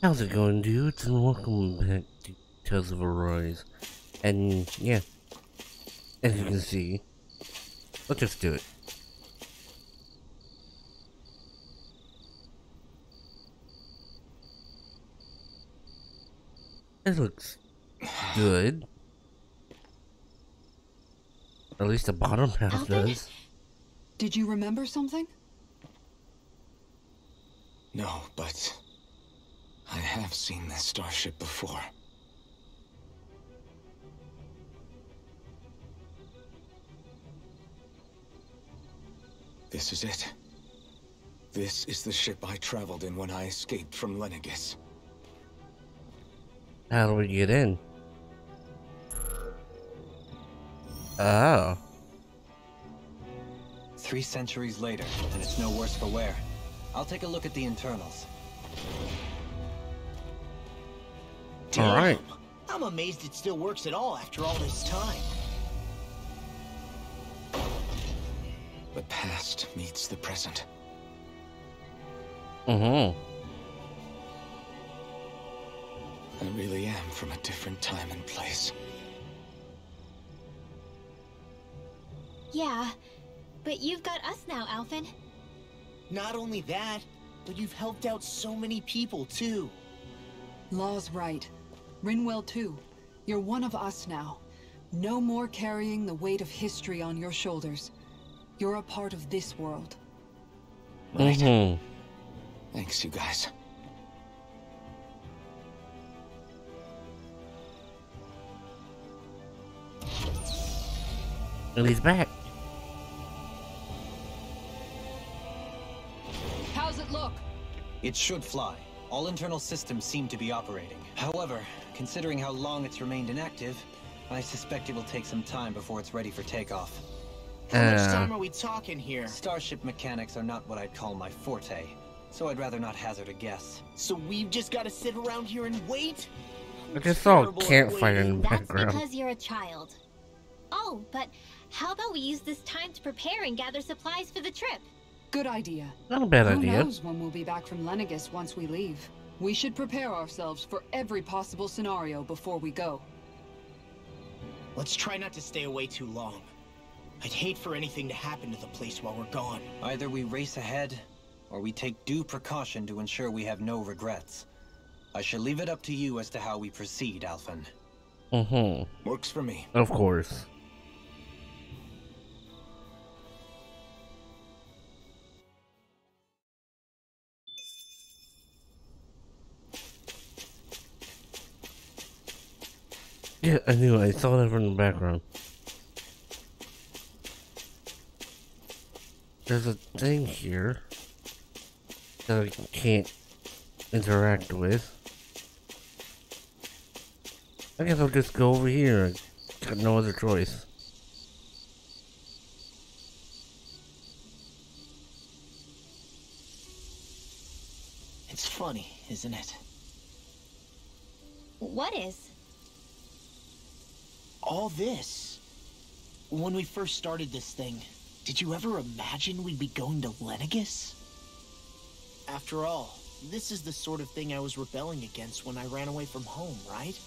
How's it going, dudes? And welcome back to Tales of Arise. And yeah, as you can see, let's just do it. This looks good. At least the bottom half does. Did you remember something? No, but I have seen this starship before. This is it. This is the ship I traveled in when I escaped from Lenegis. How do we get in? Oh. 3 centuries later, and it's no worse for wear. I'll take a look at the internals. Alright. I'm amazed it still works at all after all this time. The past meets the present. Mm-hmm. I really am from a different time and place. Yeah, but you've got us now, Alphen. Not only that, but you've helped out so many people, too. Law's right. Rinwell too. You're one of us now. No more carrying the weight of history on your shoulders. You're a part of this world. Right. Mm-hmm. Thanks, you guys. And he's back. How's it look? It should fly. All internal systems seem to be operating. However, considering how long it's remained inactive, I suspect it will take some time before it's ready for takeoff. How much time are we talking here? Starship mechanics are not what I'd call my forte, so I'd rather not hazard a guess. So we've just got to sit around here and wait? I just saw a Terrible at campfire in waiting. the That's background. because you're a child. Oh, but how about we use this time to prepare and gather supplies for the trip? Good idea. Not a bad Who idea. knows when we'll be back from Lenegis once we leave? We should prepare ourselves for every possible scenario before we go. Let's try not to stay away too long. I'd hate for anything to happen to the place while we're gone. Either we race ahead, or we take due precaution to ensure we have no regrets. I shall leave it up to you as to how we proceed, Alphen. Mm-hmm. Works for me. Of course. Yeah, I knew. I saw that from the background. There's a thing here that I can't interact with. I guess I'll just go over here. I got no other choice. It's funny, isn't it? What is? All this. When we first started this thing, did you ever imagine we'd be going to Lenegis? After all, this is the sort of thing I was rebelling against when I ran away from home, right?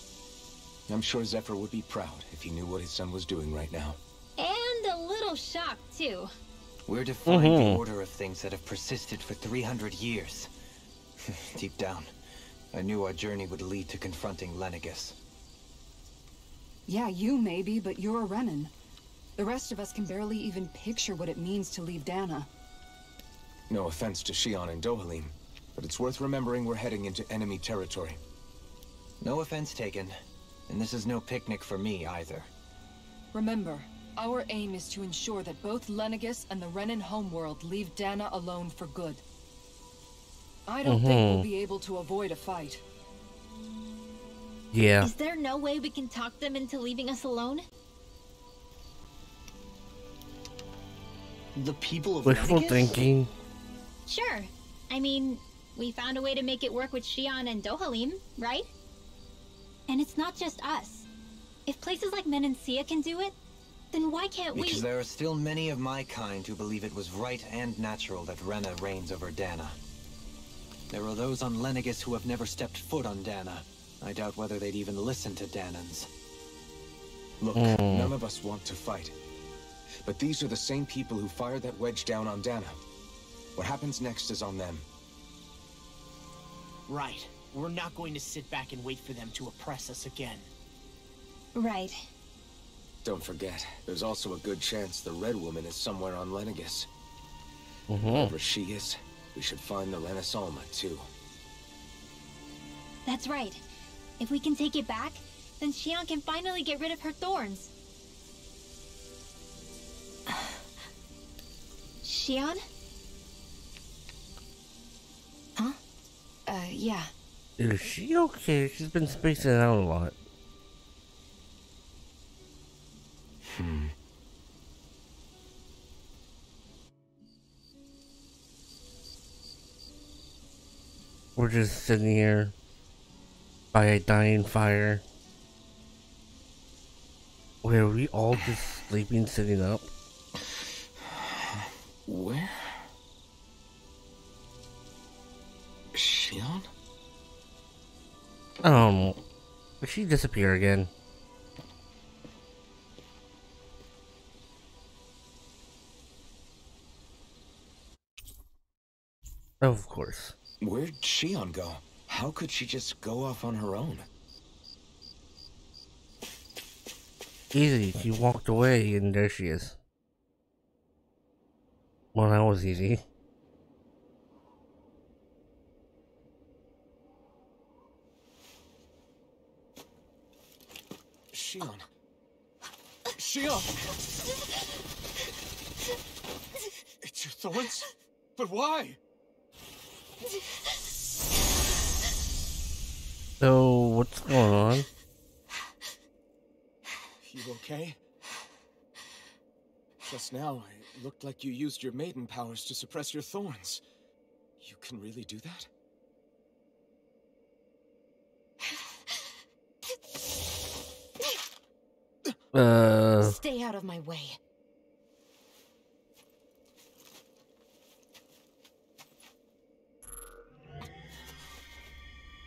I'm sure Zephyr would be proud if he knew what his son was doing right now. And a little shocked, too. We're defying the order of things that have persisted for 300 years. Deep down, I knew our journey would lead to confronting Lenegis. Yeah, you maybe, but you're a Renan. The rest of us can barely even picture what it means to leave Dana. No offense to Shion and Dohalim, but it's worth remembering we're heading into enemy territory. No offense taken, and this is no picnic for me either. Remember, our aim is to ensure that both Lenegis and the Renan homeworld leave Dana alone for good. I don't think we'll be able to avoid a fight. Yeah. Is there no way we can talk them into leaving us alone? The people of Wishful Lenegis? thinking. Sure. I mean, we found a way to make it work with Shion and Dohalim, right? And it's not just us. If places like Menancia can do it, then why can't we? Because there are still many of my kind who believe it was right and natural that Rena reigns over Dana. There are those on Lenegis who have never stepped foot on Dana. I doubt whether they'd even listen to Danans. Look, none of us want to fight. But these are the same people who fired that wedge down on Dana. What happens next is on them. Right. We're not going to sit back and wait for them to oppress us again. Right. Don't forget, there's also a good chance the Red Woman is somewhere on Lenegis. Wherever she is, we should find the Renaissance too. That's right. If we can take it back, then Xion can finally get rid of her thorns. Xion? Huh? Yeah. Is she okay? She's been spacing out a lot. We're just sitting here by a dying fire. Wait, are we all just sleeping, sitting up? Where? Xion? Did she disappear again? Of course. Where'd Xion go? How could she just go off on her own? Easy, she walked away and there she is. Well, that was easy. Xion. Xion! It's your thorns? But why? So, what's going on? You okay? Just now, it looked like you used your maiden powers to suppress your thorns. You can really do that? Stay out of my way.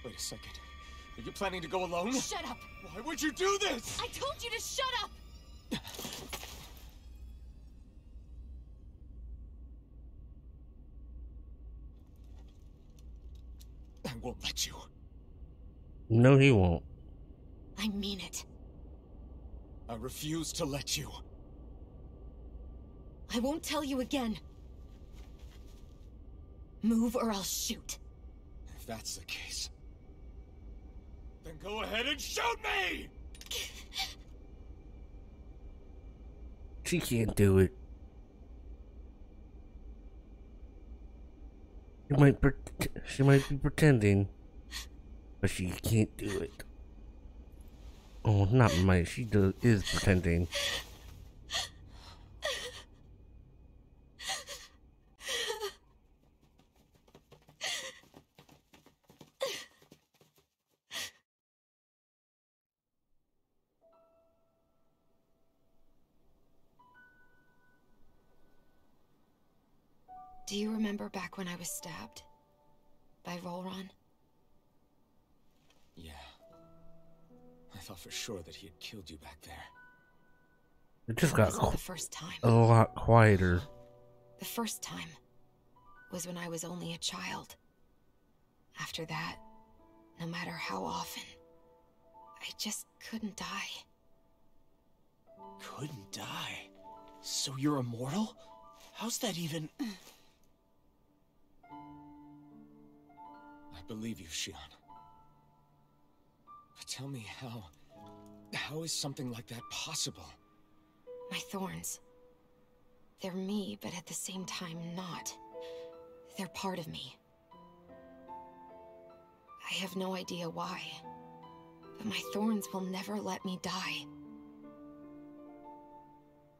Wait a second. Are you planning to go alone? Shut up! Why would you do this? I told you to shut up! I won't let you. No, he won't. I mean it. I refuse to let you. I won't tell you again. Move or I'll shoot. If that's the case, then go ahead and shoot me! She can't do it. She might be pretending, but she can't do it. Oh, not might. She is pretending. Do you remember back when I was stabbed? By Volron? Yeah. I thought for sure that he had killed you back there. It just It got wasn't the first time. a lot quieter. The first time was when I was only a child. After that, no matter how often, I just couldn't die. Couldn't die? So you're immortal? How's that even... I believe you, Xion. But tell me how is something like that possible? My thorns. They're me, but at the same time not. They're part of me. I have no idea why, but my thorns will never let me die.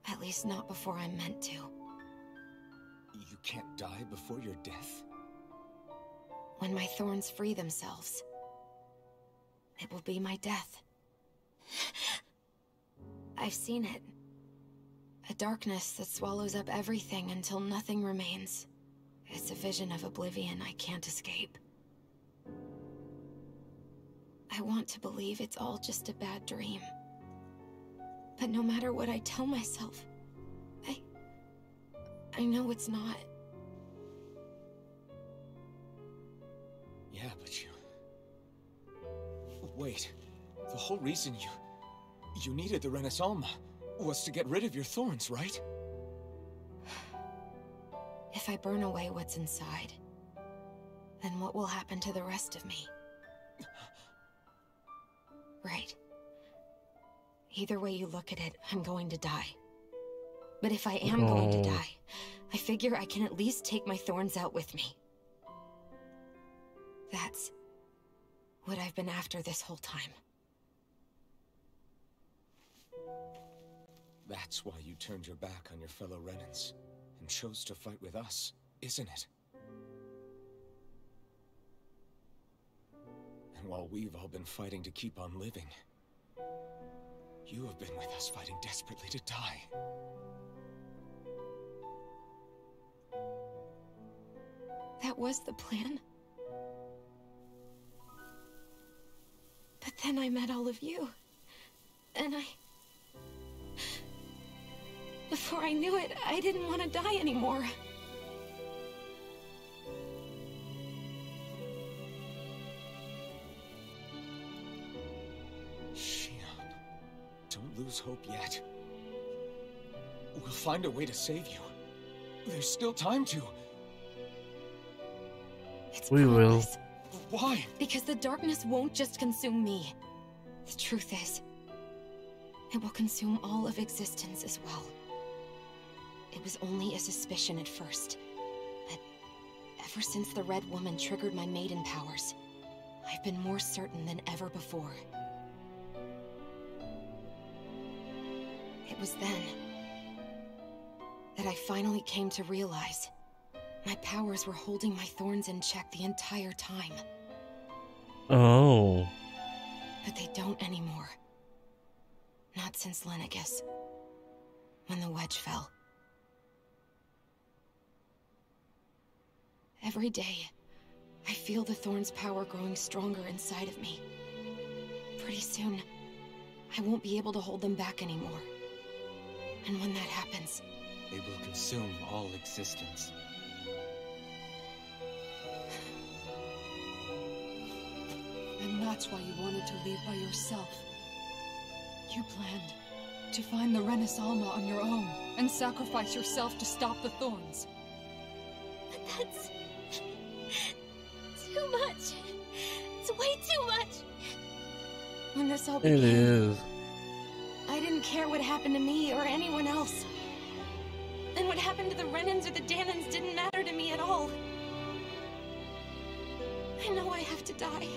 At least not before I'm meant to. You can't die before your death? When my thorns free themselves, it will be my death. I've seen it. A darkness that swallows up everything until nothing remains. It's a vision of oblivion I can't escape. I want to believe it's all just a bad dream. But no matter what I tell myself, I know it's not. Yeah, but you... Wait. The whole reason you needed the Renaissance was to get rid of your thorns, right? If I burn away what's inside, then what will happen to the rest of me? Right. Either way you look at it, I'm going to die. But if I am going to die, I figure I can at least take my thorns out with me. That's what I've been after this whole time. That's why you turned your back on your fellow Renans and chose to fight with us, isn't it? And while we've all been fighting to keep on living, you have been with us fighting desperately to die. That was the plan. But then I met all of you. And before I knew it, I didn't want to die anymore. Shion, don't lose hope yet. We'll find a way to save you. There's still time to. We will. Why? Because the darkness won't just consume me. The truth is, it will consume all of existence as well. It was only a suspicion at first, but ever since the Red Woman triggered my maiden powers, I've been more certain than ever before. It was then that I finally came to realize my powers were holding my thorns in check the entire time. Oh. But they don't anymore. Not since Lenegis, when the wedge fell. Every day, I feel the thorn's power growing stronger inside of me. Pretty soon, I won't be able to hold them back anymore. And when that happens, they will consume all existence. And that's why you wanted to leave by yourself. You planned to find the Renaissance on your own and sacrifice yourself to stop the thorns. But that's too much. It's way too much. When this all began, It is. I didn't care what happened to me or anyone else. And what happened to the Renans or the Danans didn't matter to me at all. I know I have to die,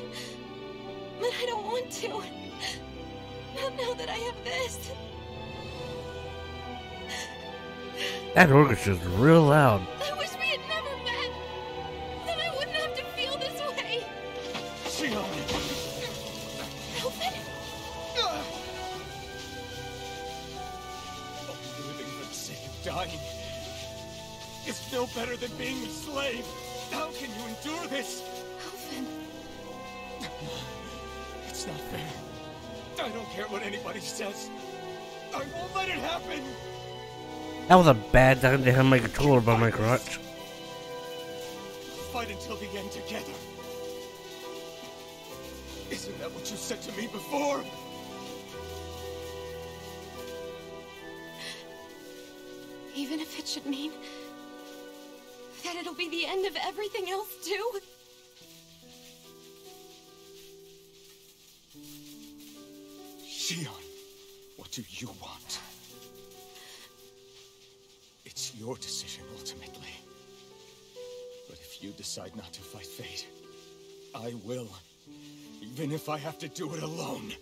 but I don't want to. Not now that I have this. That orchestra's real loud. I wish we had never met. Then I wouldn't have to feel this way. Shion! Alvin? Only living for the sake of dying is no better than being a slave. How can you endure this? Alvin. It's not fair. I don't care what anybody says. I won't let it happen. That was a bad time to have my controller by my crotch. Fight until the end together. Isn't that what you said to me before? Even if it should mean that it'll be the end of everything else too. Shion, what do you want? It's your decision ultimately. But if you decide not to fight fate, I will. Even if I have to do it alone.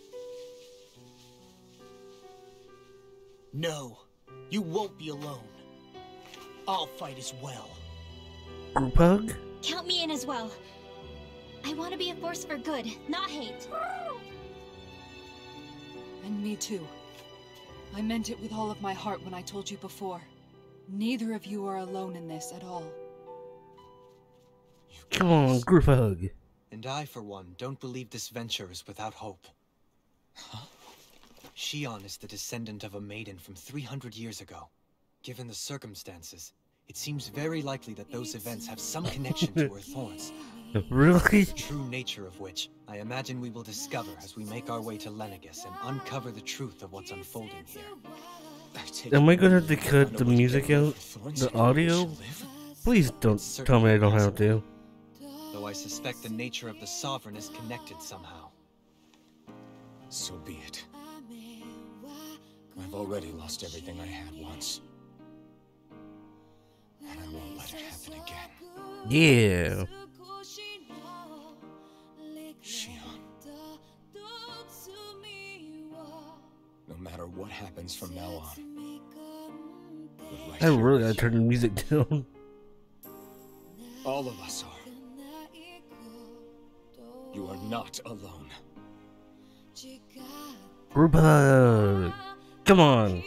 No, you won't be alone. I'll fight as well. Group hug? Count me in as well. I want to be a force for good, not hate. And me too. I meant it with all of my heart when I told you before. Neither of you are alone in this at all. Come on, group hug. And I, for one, don't believe this venture is without hope. Huh? Shion is the descendant of a maiden from 300 years ago. Given the circumstances, it seems very likely that those events have some connection to her thorns. Really? The true nature of which, I imagine we will discover as we make our way to Lenegis and uncover the truth of what's unfolding here. Am I gonna have to cut the music out? The audio? Please don't tell me I don't have to. Though I suspect the nature of the Sovereign is connected somehow. So be it. I've already lost everything I had once. And I won't let it happen again. Yeah. Shion. No matter what happens from now on. I really gotta turn the music down. All of us are. You are not alone. Group hug. Come on.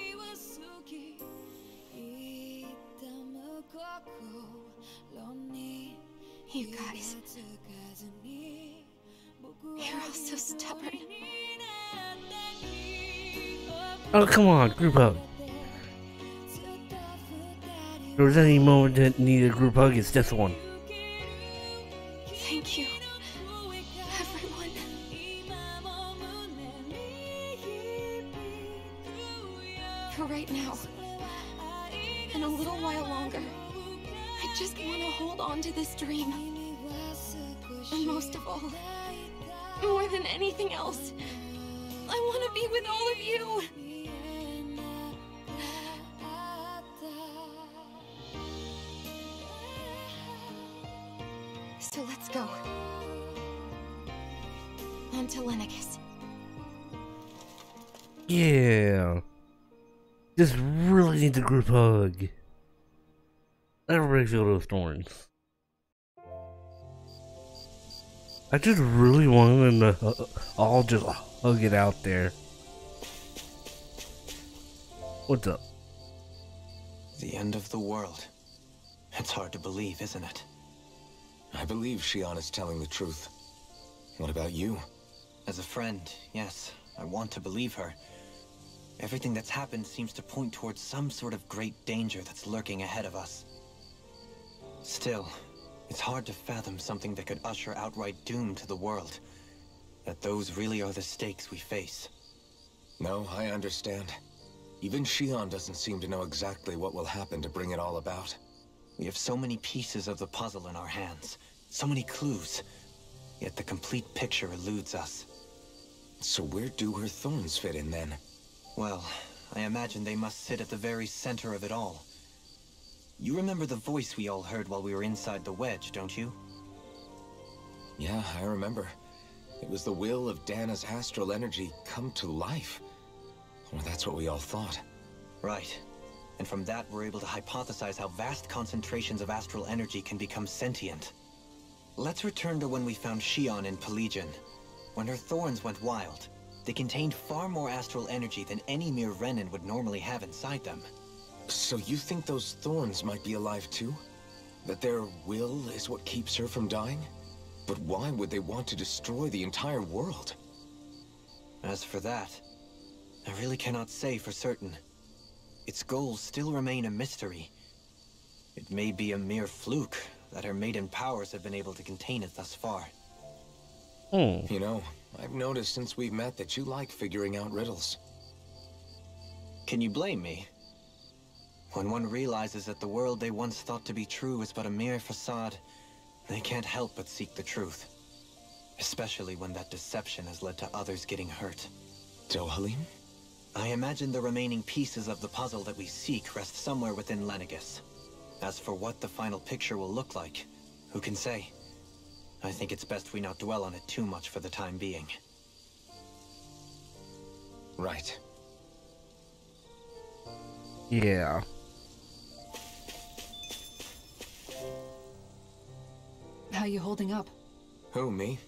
You guys. You're all so stubborn. Oh, come on, group hug. If there was any moment that needed a group hug, it's this one. Thank you, everyone. For right now, and a little while longer, I just want to hold on to this dream. And most of all, more than anything else, I want to be with all of you. So let's go. On to Lenegis. Yeah. Just really need the group hug. Everybody feel those thorns. I just really want them to all just hug it out there. What's up? The end of the world. It's hard to believe, isn't it? I believe Shion is telling the truth. What about you? As a friend, yes, I want to believe her. Everything that's happened seems to point towards some sort of great danger that's lurking ahead of us. Still, it's hard to fathom something that could usher outright doom to the world. That those really are the stakes we face. No, I understand. Even Shion doesn't seem to know exactly what will happen to bring it all about. We have so many pieces of the puzzle in our hands, so many clues, yet the complete picture eludes us. So where do her thorns fit in then? Well, I imagine they must sit at the very center of it all. You remember the voice we all heard while we were inside the wedge, don't you? Yeah, I remember. It was the will of Dana's astral energy come to life. Or that's what we all thought. Right. And from that, we're able to hypothesize how vast concentrations of astral energy can become sentient. Let's return to when we found Shion in Pelagian. When her thorns went wild, they contained far more astral energy than any mere Renin would normally have inside them. So you think those thorns might be alive too? That their will is what keeps her from dying? But why would they want to destroy the entire world? As for that, I really cannot say for certain. Its goals still remain a mystery. It may be a mere fluke that her maiden powers have been able to contain it thus far. You know, I've noticed since we've met that you like figuring out riddles. Can you blame me? When one realizes that the world they once thought to be true is but a mere facade, they can't help but seek the truth. Especially when that deception has led to others getting hurt. Dohalim? I imagine the remaining pieces of the puzzle that we seek rest somewhere within Lenegis. As for what the final picture will look like, who can say? I think it's best we not dwell on it too much for the time being. Right. Yeah. How you holding up? Who, me?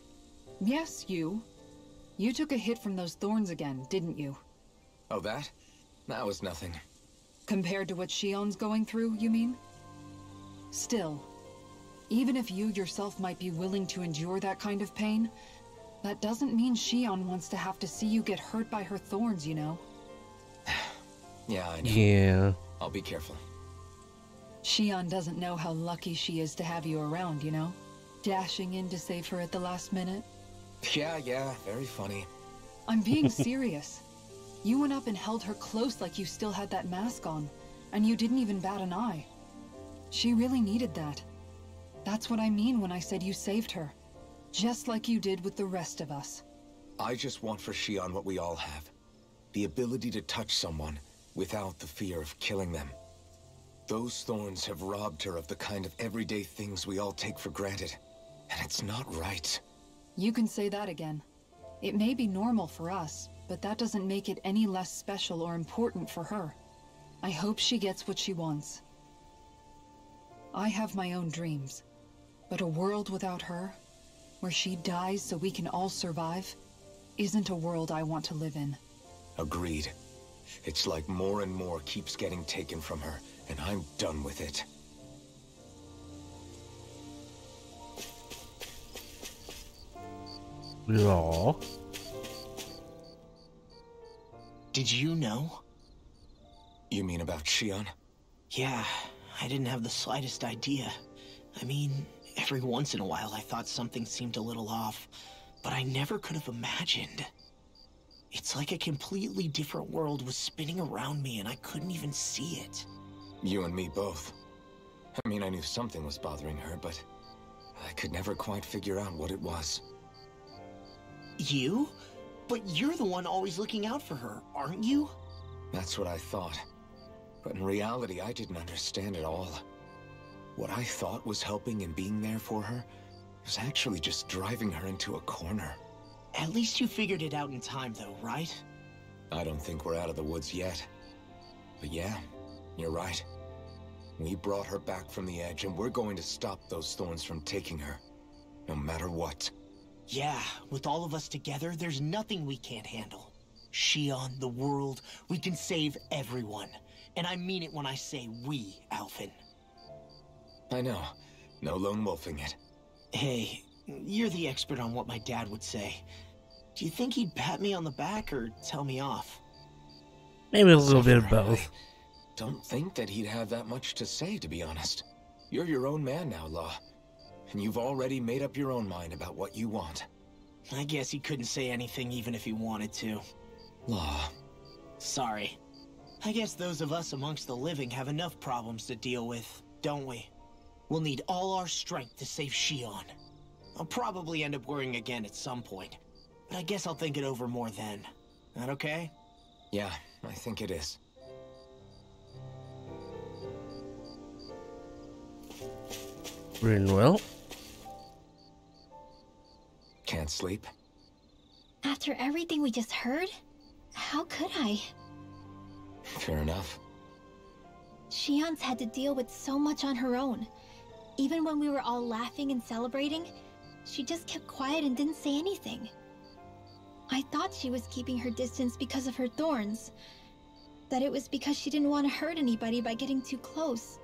Yes, you. You took a hit from those thorns again, didn't you? Oh, that? That was nothing. Compared to what Shion's going through, you mean? Still, Even if you yourself might be willing to endure that kind of pain, that doesn't mean Shion wants to have to see you get hurt by her thorns, you know? Yeah, I know. Yeah. I'll be careful. Shion doesn't know how lucky she is to have you around, you know? Dashing in to save her at the last minute. Yeah, very funny. I'm being serious. You went up and held her close like you still had that mask on, and you didn't even bat an eye. She really needed that. That's what I mean when I said you saved her. Just like you did with the rest of us. I just want for Shion what we all have. The ability to touch someone without the fear of killing them. Those thorns have robbed her of the kind of everyday things we all take for granted. And it's not right. You can say that again. It may be normal for us, but that doesn't make it any less special or important for her. I hope she gets what she wants. I have my own dreams, but a world without her, where she dies so we can all survive, isn't a world I want to live in. Agreed. It's like more and more keeps getting taken from her, and I'm done with it. Yeah. Did you know? You mean about Shion? Yeah, I didn't have the slightest idea. I mean, every once in a while I thought something seemed a little off, but I never could have imagined. It's like a completely different world was spinning around me and I couldn't even see it. You and me both. I mean, I knew something was bothering her, but I could never quite figure out what it was. You? But you're the one always looking out for her, aren't you? That's what I thought. But in reality, I didn't understand it all. What I thought was helping and being there for her was actually just driving her into a corner. At least you figured it out in time, though, right? I don't think we're out of the woods yet. But yeah, you're right. We brought her back from the edge, and we're going to stop those thorns from taking her. No matter what. Yeah, with all of us together, there's nothing we can't handle. Shion, the world, we can save everyone. And I mean it when I say we, Alphen. I know. No lone wolfing it. Hey, you're the expert on what my dad would say. Do you think he'd pat me on the back or tell me off? Maybe a little bit of both. Don't think that he'd have that much to say, to be honest. You're your own man now, Law. And you've already made up your own mind about what you want. I guess he couldn't say anything even if he wanted to. Law. Sorry. I guess those of us amongst the living have enough problems to deal with, don't we? We'll need all our strength to save Shion. I'll probably end up worrying again at some point, but I guess I'll think it over more then. That okay? Yeah, I think it is. Well. Can't sleep? After everything we just heard, how could I? Fair enough. Shion's had to deal with so much on her own. Even when we were all laughing and celebrating, she just kept quiet and didn't say anything. I thought she was keeping her distance because of her thorns. That it was because she didn't want to hurt anybody by getting too close.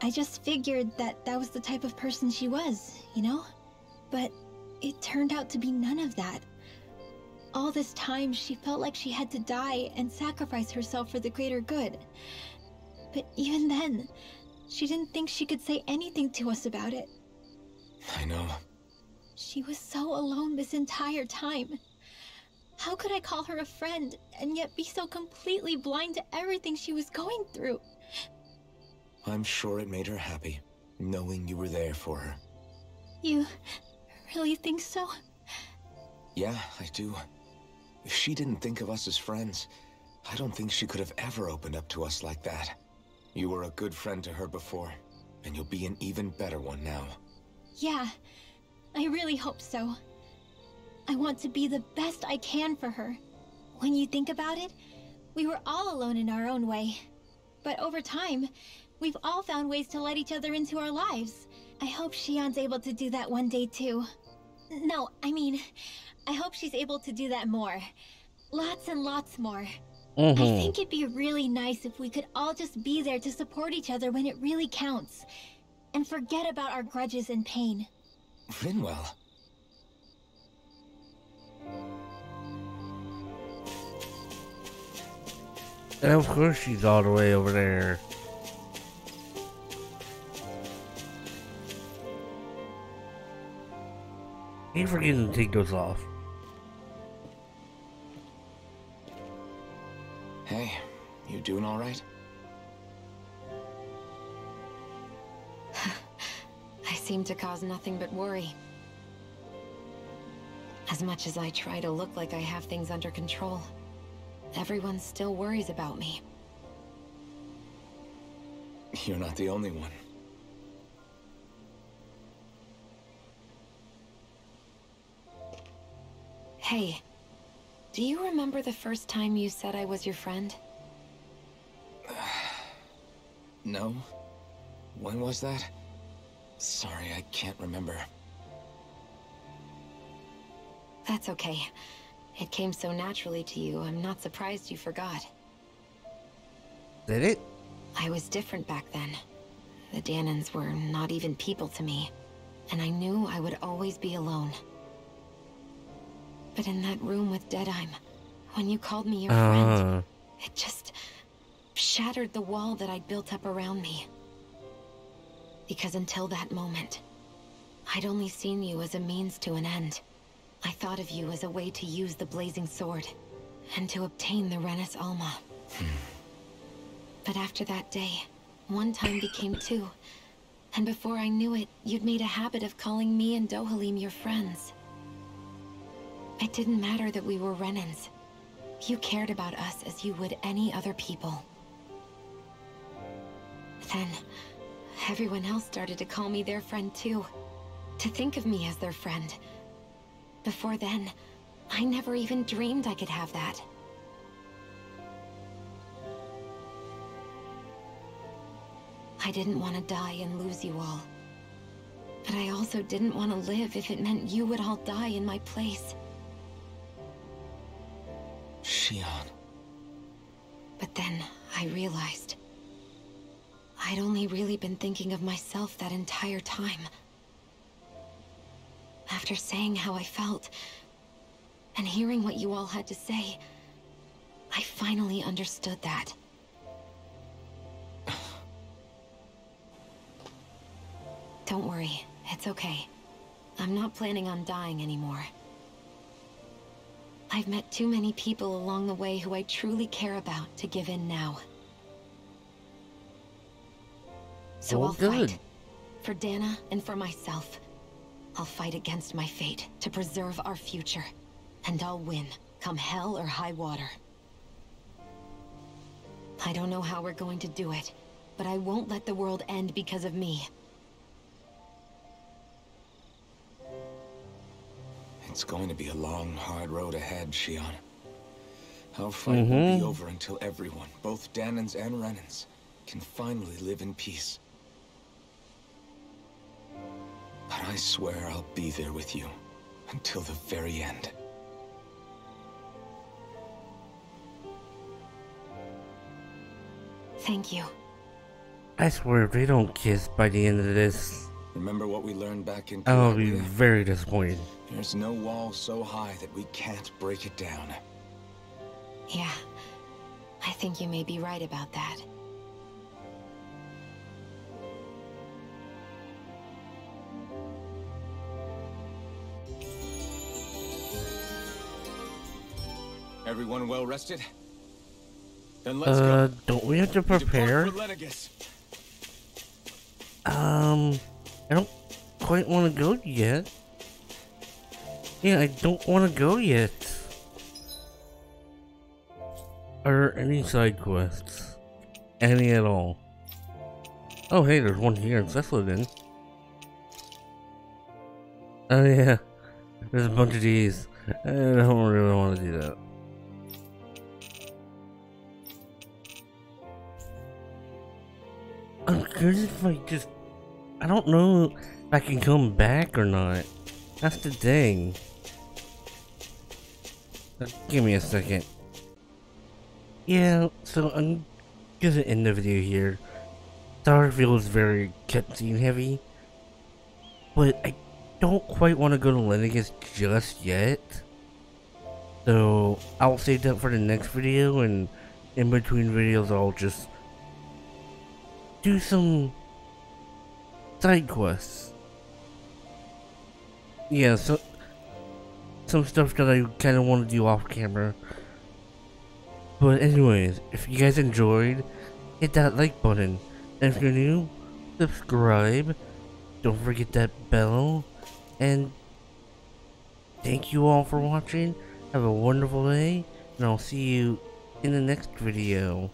I just figured that that was the type of person she was, you know? But it turned out to be none of that. All this time, she felt like she had to die and sacrifice herself for the greater good. But even then, she didn't think she could say anything to us about it. I know. She was so alone this entire time. How could I call her a friend and yet be so completely blind to everything she was going through? I'm sure it made her happy, knowing you were there for her. You really think so? Yeah, I do. If she didn't think of us as friends, I don't think she could have ever opened up to us like that. You were a good friend to her before, and you'll be an even better one now. Yeah, I really hope so. I want to be the best I can for her. When you think about it, we were all alone in our own way. But over time, we've all found ways to let each other into our lives. I hope Shion's able to do that one day too. No, I mean, I hope she's able to do that more. Lots and lots more. I think it'd be really nice if we could all just be there to support each other when it really counts. and forget about our grudges and pain. Finwell. And of course she's all the way over there. Ain't forgetting to take those off. Hey, you doing all right? I seem to cause nothing but worry. As much as I try to look like I have things under control, everyone still worries about me. You're not the only one. Hey, do you remember the first time you said I was your friend? No? When was that? Sorry, I can't remember. That's okay. It came so naturally to you, I'm not surprised you forgot. Did it? I was different back then. The Danans were not even people to me, and I knew I would always be alone. But in that room with Deadheim, when you called me your friend, it just shattered the wall that I'd built up around me. Because until that moment, I'd only seen you as a means to an end. I thought of you as a way to use the blazing sword, and to obtain the Renis Alma. But after that day, one time became two, and before I knew it, you'd made a habit of calling me and Dohalim your friends. It didn't matter that we were Renins. You cared about us as you would any other people. Then, everyone else started to call me their friend too. To think of me as their friend. Before then, I never even dreamed I could have that. I didn't want to die and lose you all. But I also didn't want to live if it meant you would all die in my place. Shion. But then I realized I'd only really been thinking of myself that entire time. After saying how I felt, and hearing what you all had to say, I finally understood that. Don't worry, it's okay. I'm not planning on dying anymore. I've met too many people along the way who I truly care about to give in now. So I'll fight. For Dana and for myself. I'll fight against my fate to preserve our future. And I'll win, come hell or high water. I don't know how we're going to do it, but I won't let the world end because of me. It's going to be a long, hard road ahead, Shion. Our fight won't be over until everyone, both Danans and Renins, can finally live in peace. But I swear I'll be there with you until the very end. Thank you. I swear if they don't kiss by the end of this, Remember what we learned back in I'll be Columbia? very disappointed. There's no wall so high that we can't break it down. Yeah, I think you may be right about that. Everyone well rested? Then let's go. Don't we have to prepare? Depart for Lenegis. I don't quite want to go yet. Yeah, I don't want to go yet. Are there any side quests? Any at all? Oh hey, there's one here in Cecilden. Oh yeah, there's a bunch of these. I don't really want to do that. I'm curious if I just... I don't know if I can come back or not. That's the thing. Give me a second. Yeah, so I'm gonna end the video here. Starfield is very cutscene heavy, but I don't quite want to go to Lenegis just yet. So I'll save that for the next video, and in between videos I'll just do some side quests. Yeah, so some stuff that I kind of want to do off camera. But anyways, if you guys enjoyed, hit that like button. And if you're new, subscribe. Don't forget that bell. And thank you all for watching. Have a wonderful day. And I'll see you in the next video.